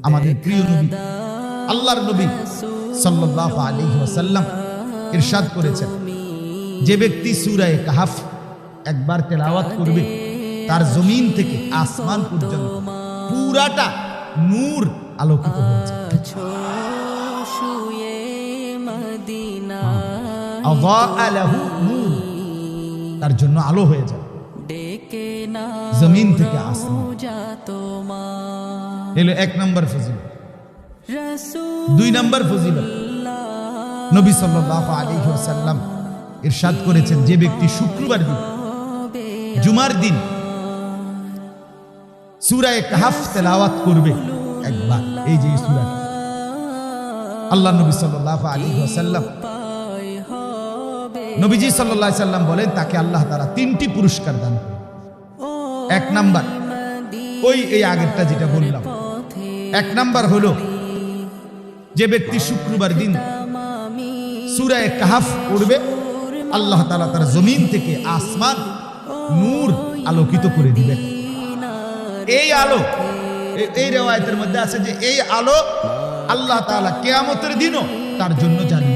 আমাদের প্রিয় নবী আল্লাহর নবী সাল্লাল্লাহু আলাইহি ওয়াসাল্লাম ইরশাদ করেছেন, যে ব্যক্তি সূরা কাহফ একবার তেলাওয়াত করবে তার জমিন থেকে আসমান পর্যন্ত পুরাটা নূর আলোকিত হয়ে যাবে। আযা লাহু নূর, তার জন্য আলো হয়ে যাবে জমিন থেকে আসমান। এলো এক নম্বর ফজিলত। দুই নম্বর ফজিলত, নবী সাল্লাল্লাহু আলাইহি ওয়াসাল্লাম ইরশাদ করেছেন, যে ব্যক্তি শুক্রবার দিন জুমার দিন সূরা কাহফ তেলাওয়াত করবে একবার, এই যে সূরা, আল্লাহ নবী সাল্লাল্লাহু আলাইহি ওয়াসাল্লাম নবীজি সাল্লাল্লাহু আলাইহি ওয়াসাল্লাম বলেন, তাকে আল্লাহ তাআলা তিনটি পুরস্কার দান করেন। এক নাম্বার, এই আগেরটা যেটা বললাম, এক নাম্বার হলো যে ব্যক্তি শুক্রবার দিন সূরা কাহফ পড়বে, আল্লাহ তাআলা তার জমিন থেকে আসমান নূর আলোকিত করে দিবেন। এই আলো, এই রিওয়ায়াতের মধ্যে আছে যে এই আলো আল্লাহ তাআলা কিয়ামতের দিনও তার জন্য জান্নাত